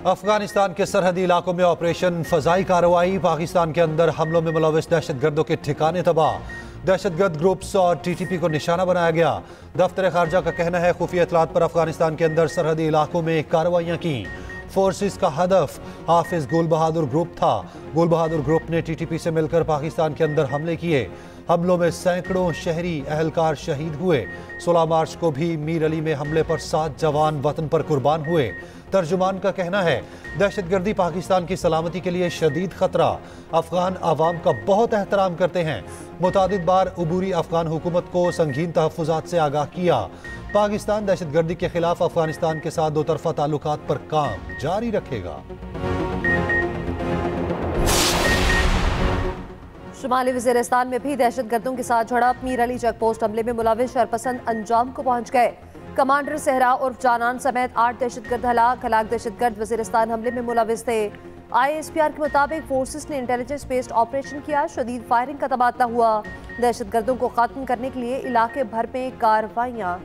अफगानिस्तान के सरहदी इलाकों में ऑपरेशन फजाई कार्रवाई। पाकिस्तान के अंदर हमलों में मुलविस दहशतगर्दों के ठिकाने तबाह। दहशतगर्द ग्रुप्स और टीटीपी को निशाना बनाया गया। दफ्तर खारजा का कहना है खुफिया इतलात पर अफगानिस्तान के अंदर सरहदी इलाकों में कार्रवाइयां की। फोर्सेस का हदफ हाफिज गुल बहादुर ग्रुप था। गुल बहादुर ग्रुप ने टीटीपी से मिलकर पाकिस्तान के अंदर हमले किए। हमलों में सैकड़ों शहरी अहलकार शहीद हुए। 16 मार्च को भी मीर अली में हमले पर 7 जवान वतन पर कुर्बान हुए। तर्जुमान का कहना है दहशतगर्दी पाकिस्तान की सलामती के लिए शदीद खतरा। अफगान आवाम का बहुत एहतराम करते हैं। मुतादिद बार उबूरी अफगान हुकूमत को संगीन तहफ़्फ़ुज़ात से आगाह किया। पाकिस्तान दहशतगर्दी के खिलाफ अफगानिस्तान के साथ दोतरफा ताल्लुकात पर काम जारी रखेगा। शुमाली वज़ीरिस्तान में भी दहशतगर्दों के साथ झड़प। मीर अली चेक पोस्ट हमले में मुलविस शरपसंद अंजाम को पहुंच गए। कमांडर सहरा उर्फ जानान समेत 8 दहशतगर्द हलाक दहशतगर्द वज़ीरिस्तान हमले में मुलविस थे। ISPR के मुताबिक फोर्सेस ने इंटेलिजेंस बेस्ड ऑपरेशन किया। शदीद फायरिंग का तबादला हुआ। दहशतगर्दों को खत्म करने के लिए इलाके भर में कार्रवाइयां।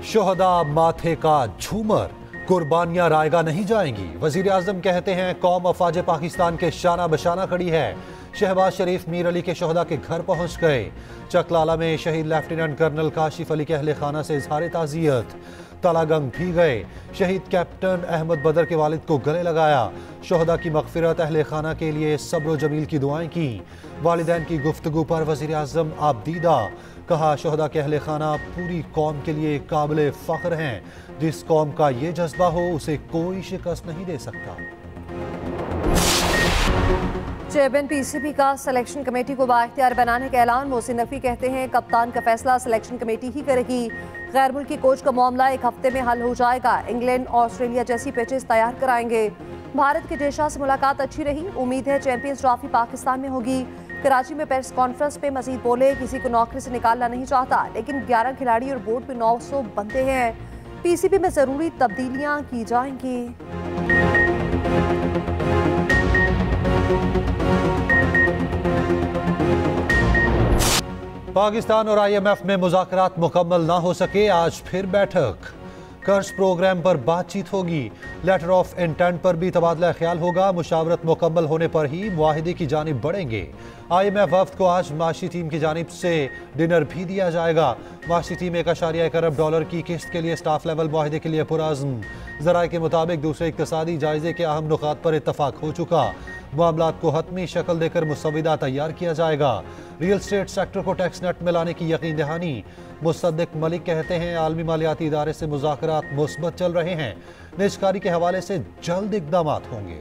शोहदा माथे का झूमर, कुर्बानियां रायगा नहीं जाएंगी। वजीर आजम कहते हैं कौम अफवाज पाकिस्तान के शाना बशाना खड़ी है। शहबाज शरीफ मीर अली के शोहदा के घर पहुंच गए। चकलाला में शहीद लेफ्टिनेंट कर्नल काशिफ अली के अहले खाना से इजहार ताज़ियत। तलागंग भी गए। शहीद कैप्टन अहमद बदर के वालिद को गले लगाया। शोहदा की मगफिरत अहले खाना के लिए सब्र जमील की दुआएं की। वालिदैन की गुफ्तगू पर वजीर आजम आबदीदा। कहा शोहदा के अहले खाना पूरी कौम के लिए काबिल फ़ख्र हैं। जिस कौम का ये जज्बा हो उसे कोई शिकस्त नहीं दे सकता। चेयरमैन PCB का सिलेक्शन कमेटी को बाइख्तियार बनाने का ऐलान। मोहसिन नकवी कहते हैं कप्तान का फैसला सिलेक्शन कमेटी ही करेगी। गैर मुल्की कोच का मामला 1 हफ्ते में हल हो जाएगा। इंग्लैंड और ऑस्ट्रेलिया जैसी पिचेस तैयार कराएंगे। भारत के डेशा से मुलाकात अच्छी रही। उम्मीद है चैंपियंस ट्रॉफी पाकिस्तान में होगी। कराची में प्रेस कॉन्फ्रेंस पे मजीद बोले किसी को नौकरी से निकालना नहीं चाहता, लेकिन 11 खिलाड़ी और बोर्ड पे 900 बंदे हैं। PCB में जरूरी तब्दीलियां की जाएंगी। पाकिस्तान और IMF में मुज़ाकरात मुकम्मल ना हो सके, आज फिर बैठक। कर्ज प्रोग्राम पर बातचीत होगी। लेटर ऑफ इंटेंट पर भी तबादला ख्याल होगा। मुशावरत मुकम्मल होने पर ही मुआहिदे की जानिब बढ़ेंगे। IMF वफ्द को आज माशी टीम की जानिब से डिनर भी दिया जाएगा। माशी टीम $1.1 अरब की किस्त के लिए स्टाफ लेवल मुआहिदे के लिए पुरअज़्म। ज़राए के मुताबिक दूसरे इक़्तिसादी जायजे के अहम नुकात पर इत्तफाक हो चुका। मामलात को हतमी शक्ल देकर मुसविदा तैयार किया जाएगा। रियल स्टेट सेक्टर को टैक्स नेट में लाने की यकीन दहानी। मुसद्दिक मलिक कहते हैं आलमी मालियाती इदारे से मुज़ाकरात मुस्बत चल रहे हैं। निजकारी के हवाले से जल्द इक़दामात होंगे।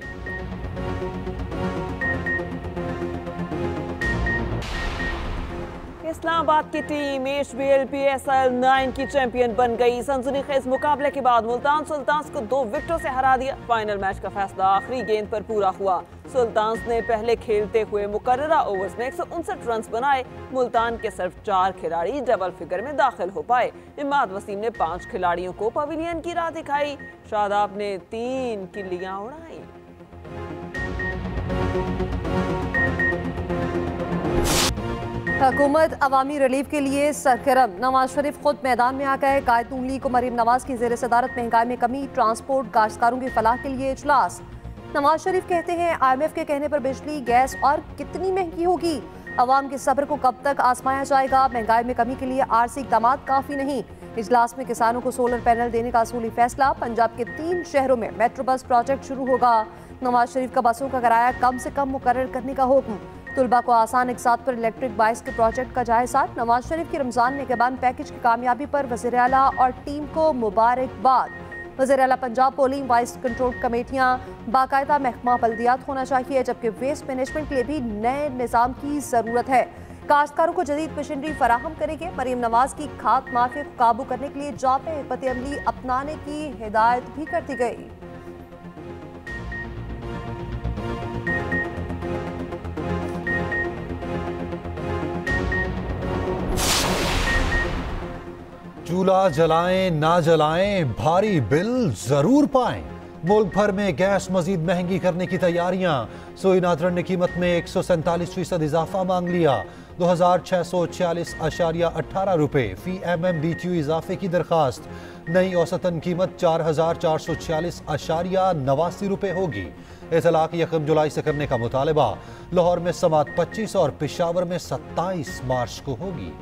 इस्लामाबाद की टीम HBL PSL 9 की चैंपियन बन गई। सनसनीखेज मुकाबले के बाद मुल्तान सुल्तान्स को 2 विकेटों से हरा दिया। फाइनल मैच का फैसला आखिरी गेंद पर पूरा हुआ। सुल्तान्स ने पहले खेलते हुए मुकर्ररा ओवर्स में 159 रन बनाए। मुल्तान के सिर्फ 4 खिलाड़ी डबल फिगर में दाखिल हो पाए। इमाद वसीम ने 5 खिलाड़ियों को पवेलियन की राह दिखाई। शादाब ने 3 किल्लियां उड़ाई। हुकूमत अवामी रिलीफ के लिए सरगर्म। नवाज शरीफ खुद मैदान में आ गए। कायतून लीग को मरीम नवाज की ज़ेर सदारत महंगाई में कमी, ट्रांसपोर्ट, काश्तकारों की फलाह के लिए इजलास। नवाज शरीफ कहते हैं IMF के कहने पर बिजली गैस और कितनी महंगी होगी। अवाम के सब्र को कब तक आजमाया जाएगा। महंगाई में कमी के लिए आरसी इक़दाम काफ़ी नहीं। इजलास में किसानों को सोलर पैनल देने का असूली फैसला। पंजाब के 3 शहरों में मेट्रो बस प्रोजेक्ट शुरू होगा। नवाज शरीफ का बसों का किराया कम से कम मुकर्रर करने का हुक्म। तुलबा को आसान इक़सात पर इलेक्ट्रिक बाइक्स के प्रोजेक्ट का जायजा। नवाज शरीफ की रमज़ान निगहबान पैकेज की कामयाबी पर वज़ीर आला और टीम को मुबारकबाद। वज़ीर आला पंजाब पोलिंग वाइस कंट्रोल कमेटियाँ बाकायदा महकमा बल्दियात होना चाहिए, जबकि वेस्ट मैनेजमेंट के लिए भी नए निज़ाम की ज़रूरत है। काश्तकारों को जदीद मशीनरी फराहम करेंगे। मरीम नवाज की खाद माफिया को काबू करने के लिए जामे हिकमत अमली अपनाने की हिदायत भी कर दी गई। चूल्हा जलाएं ना जलाएं, भारी बिल जरूर पाएं। मुल्क भर में गैस मजीद महंगी करने की तैयारियां। सोई नादरन ने कीमत में 147% इजाफा मांग लिया। 2646.18 रुपए फी MM BTU इजाफे की दरखास्त। नई औसतन कीमत 4446.89 रुपए होगी। इतलाक 1 जुलाई से करने का मुतालबा। लाहौर में समात 25 और पेशावर में 27 मार्च को होगी।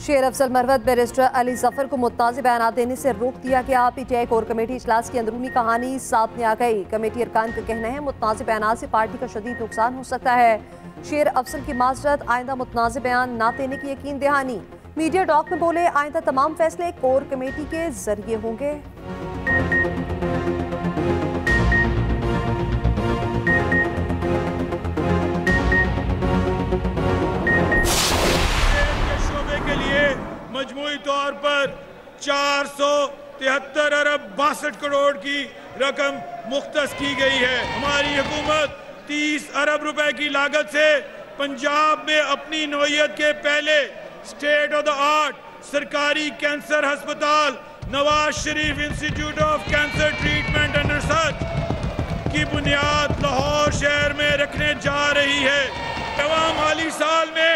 शेर अफजल मरवत बैरिस्टर अली जफर को मुत्ताज़ बयान देने से रोक दिया गया। PTI कोर कमेटी इजलास की अंदरूनी कहानी सामने आ गई। कमेटी अरकान का कहना है मुत्ताज़ बयान से पार्टी का शदीद नुकसान हो सकता है। शेर अफजल की माजरत, आइंदा मुतनाज़ बयान ना देने की यकीन दहानी। मीडिया टॉक में बोले, आइंदा तमाम फैसले कोर कमेटी के जरिए होंगे। मजमूई तौर पर 473 अरब 62 करोड़ की रकम मुख्तस की गई है। हमारी हुकूमत 30 अरब रुपए की लागत से पंजाब में अपनी नौइयत के पहले स्टेट ऑफ द आर्ट सरकारी कैंसर अस्पताल Nawaz Sharif institute of cancer treatment and research की बुनियाद लाहौर शहर में रखने जा रही है। रवां माली साल में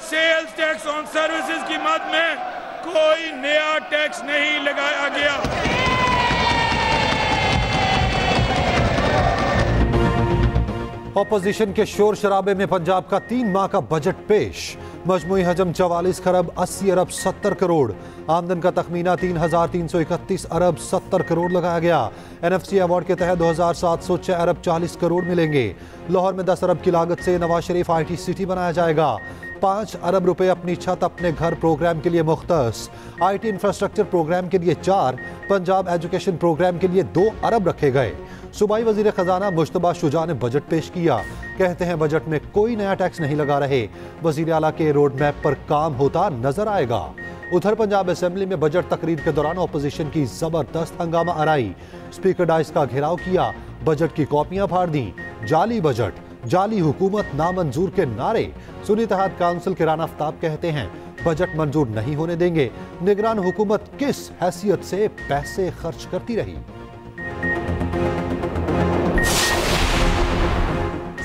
सेल्स टैक्स ऑन सर्विसेज की मद में कोई नया टैक्स नहीं लगाया गया। ऑपोजिशन के शोर शराबे में पंजाब का 3 माह का बजट पेश। मजमूई हजम 44 खरब 80 अरब 70 करोड़। आमदन का तखमीना 3331 अरब 70 करोड़ लगाया गया। NFC अवार्ड के तहत 2706 अरब 40 करोड़ मिलेंगे। लाहौर में 10 अरब की लागत से नवाज शरीफ IT सिटी बनाया जाएगा। 5 अरब रुपए अपनी छत अपने घर प्रोग्राम के लिए मुख्तस। IT इंफ्रास्ट्रक्चर प्रोग्राम के लिए 4, पंजाब एजुकेशन प्रोग्राम के लिए 2 अरब रखे गए। सूबाई वजीर खजाना मुश्तबा शुजा ने बजट पेश किया। कहते हैं बजट में कोई नया टैक्स नहीं लगा रहे। वजीर आला के रोड मैप पर काम होता नजर आएगा। उधर पंजाब असेंबली में बजट तकरीर के दौरान अपोजिशन की जबरदस्त हंगामा आराई। स्पीकर डाइस का घेराव किया, बजट की कॉपियां फाड़ दी। जाली बजट, जाली हुकूमत, नामंजूर के नारे। सुन्नी इत्तेहाद काउंसिल के राना आफ्ताब कहते हैं बजट मंजूर नहीं होने देंगे। निगरान हुकूमत किस हैसियत से पैसे खर्च करती रही।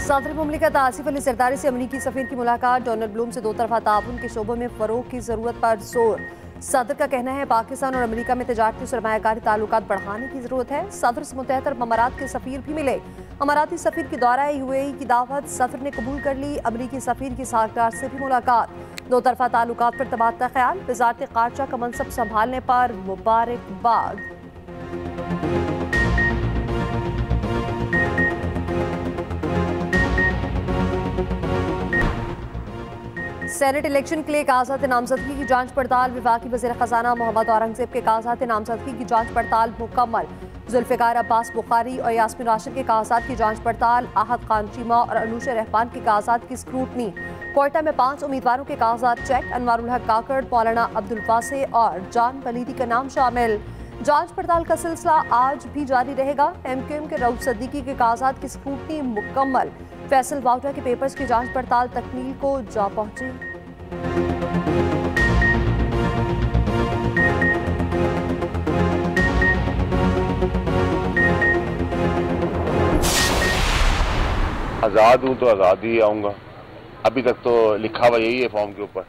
सदर मुमलिकत आसिफ अली जरदारी से अमरीकी सफीर की मुलाकात। डोनाल्ड ब्लूम से 2 तरफा ताउन के शोबों में फरोग की जरूरत पर जोर। सदर का कहना है पाकिस्तान और अमेरिका में तजारती सरमायाकारी ताल्लुकात बढ़ाने की जरूरत है। सदर से मुतहद अरब अमारात के सफीर भी मिले। अमाराती सफीर की दौरा UAE की दावत सदर ने कबूल कर ली। अमरीकी सफीर की साहबदार से भी मुलाकात। 2 तरफा ताल्लुकात पर तबादला ख्याल। वज़ारत ख़ारजा का मनसब संभालने पर मुबारकबाद। सेनेट इलेक्शन के लिए कागजात नामजदगी की जांच पड़ताल। वफाकी वज़ीर खजाना मोहम्मद औरंगजेब के कागजात नामजदगी की जांच पड़ताल मुकम्मल। जुल्फ़िकार अब्बास बुखारी और यास्मीन राशिद के कागजात की जांच पड़ताल। आहद खान चीमा और अनुशा रहमान के कागजात की स्क्रूटनी। कोयटा में 5 उम्मीदवारों के कागजात चेक। अनवारुल हक काकड़, मौलाना अब्दुल वासे और जान वलीदी का नाम शामिल। जांच पड़ताल का सिलसिला आज भी जारी रहेगा। MQM के रऊफ सद्दीकी के कागजात की स्क्रूटनी मुकम्मल। फैसल वाउटा के पेपर्स की जांच पड़ताल तकमील को जा पहुंची। आज़ाद हूँ तो आज़ाद ही आऊँगा। अभी तक तो लिखा हुआ यही है फॉर्म के ऊपर।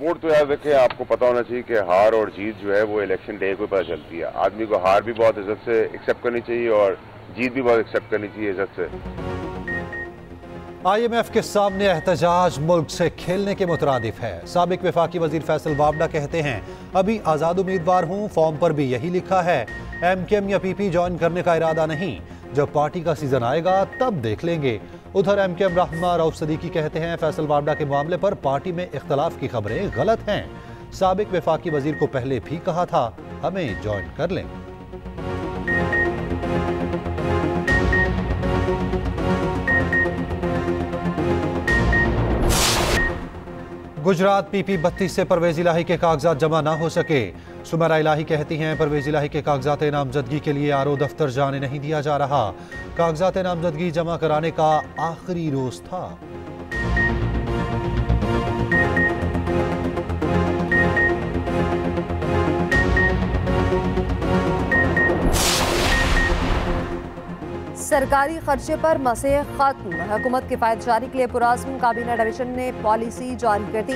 मूड तो यार देखिए, आपको पता होना चाहिए कि हार और जीत जो है वो इलेक्शन डे को पता चलती है। आदमी को हार भी बहुत इज्जत से एक्सेप्ट करनी चाहिए और जीत भी बहुत एक्सेप्ट करनी चाहिए इज्जत से। IMF के सामने एहतजाज मुल्क से खेलने के मुतरादिफ है। साबिक वफाकी वजीर फैसल वावडा कहते हैं अभी आज़ाद उम्मीदवार हूँ, फॉर्म पर भी यही लिखा है। MKM या PP ज्वाइन करने का इरादा नहीं, जब पार्टी का सीजन आएगा तब देख लेंगे। उधर MKM रहनुमा रऊफ सदीकी कहते हैं फैसल वावडा के मामले पर पार्टी में इख्तलाफ की खबरें गलत हैं। साबिक वफाकी वजीर को पहले भी कहा था हमें ज्वाइन कर लें। गुजरात PP 32 से परवेज इलाही के कागजात जमा ना हो सके। सुमेरा इलाही कहती हैं परवेज इलाही के कागजात नामजदगी के लिए RO दफ्तर जाने नहीं दिया जा रहा। कागजात नामजदगी जमा कराने का आखिरी रोज था। सरकारी खर्चे पर मसले खत्म, हुकूमत किफायत जारी के लिए पुराज़्म काबीना डिवीजन ने पॉलिसी जारी कर दी।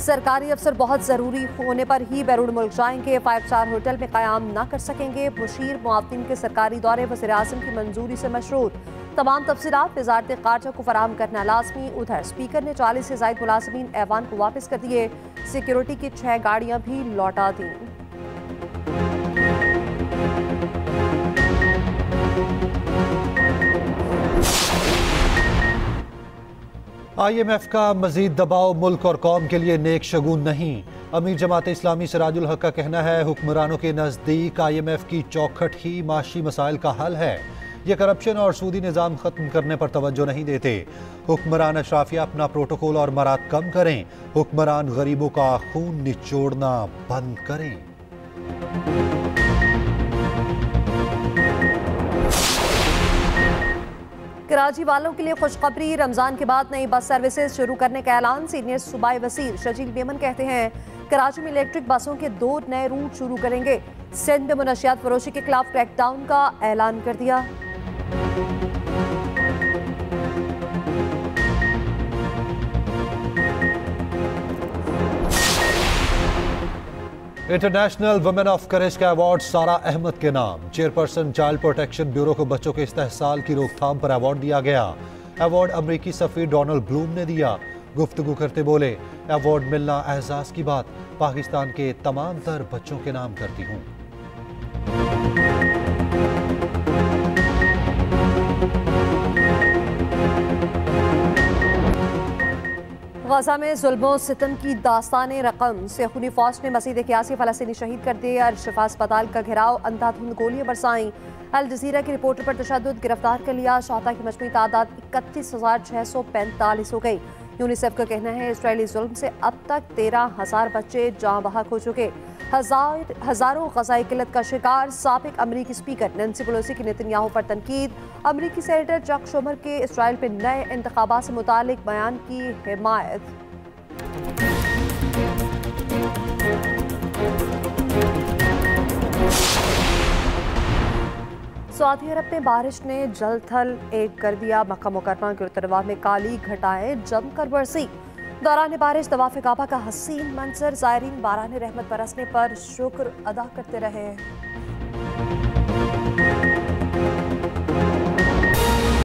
सरकारी अफसर बहुत ज़रूरी होने पर ही बैरून मुल्क जाएंगे, 5 स्टार होटल में क़याम ना कर सकेंगे। मुशीर मुआवतीन के सरकारी दौरे वज़ीर आज़म की मंजूरी से मशरूत, तमाम तफसीलात वज़ारत ख़ारजा को फराहम करना लाजमी। उधर स्पीकर ने 40 से ज़ायद मुलाज़मीन ऐवान को वापस कर दिए, सिक्योरिटी की 6 गाड़ियाँ भी लौटा दी। IMF का मजीद दबाव मुल्क और कौम के लिए नेक शगुन नहीं। अमीर जमात इस्लामी सिराजुल हक का कहना है, हुक्मरानों के नज़दीक IMF की चौखट ही माशी मसाइल का हल है। ये करप्शन और सूदी निज़ाम ख़त्म करने पर तवज्जो नहीं देते। हुक्मरान अशराफिया अपना प्रोटोकॉल और मराद कम करें। हुक्मरान गरीबों का खून निचोड़ना बंद करें। कराची वालों के लिए खुशखबरी, रमजान के बाद नई बस सर्विसेज शुरू करने का ऐलान। सीनियर सूबाई वज़ीर शजील मेमन कहते हैं, कराची में इलेक्ट्रिक बसों के 2 नए रूट शुरू करेंगे। सिंध में मुनशियात फरोशी के खिलाफ क्रैकडाउन का ऐलान कर दिया। इंटरनेशनल वुमेन ऑफ करेज का अवार्ड सारा अहमद के नाम। चेयरपर्सन चाइल्ड प्रोटेक्शन ब्यूरो को बच्चों के इस्तेहसाल की रोकथाम पर अवार्ड दिया गया। अवार्ड अमरीकी सफीर डोनाल्ड ब्लूम ने दिया। गुफ्तगू करते बोले, अवार्ड मिलना एहसास की बात, पाकिस्तान के तमाम तर बच्चों के नाम करती हूँ। गजा में जुल्मों सितम की दास्ताने रकम से खुनी फौज ने मजीद 81 फ़लस्तीनी शहीद कर दिए। अल-शिफा अस्पताल का घेराव, अंधाधुंध गोलियां बरसाईं। अल जजीरा की रिपोर्टर पर तशद्दुद, गिरफ्तार कर लिया। शहादा की मजमूई तादाद 31,645 हो गई। यूनिसेफ का कहना है, इसराइली जुल्म से अब तक 13,000 बच्चे जाँ बहक हो चुके। हजारों ग़ज़ाई किल्लत का शिकार। साबिक अमरीकी स्पीकर नैंसी पेलोसी की नेतन्याहू पर तनकीद। अमरीकी सेनेटर चक शूमर के इसराइल पर नए इंतखाबात से मुतालिक बयान की हिमायत। सऊदी अरब में बारिश ने जल थल एक कर दिया। मक्का मुकर्रमा के उत्तरवा में काली घटाएं जमकर बरसी। दौरान बारिश तवाफ़ काबा का हसीन मंजर, ज़ायरीन बारान रहमत बरसने पर शुक्र अदा करते रहे।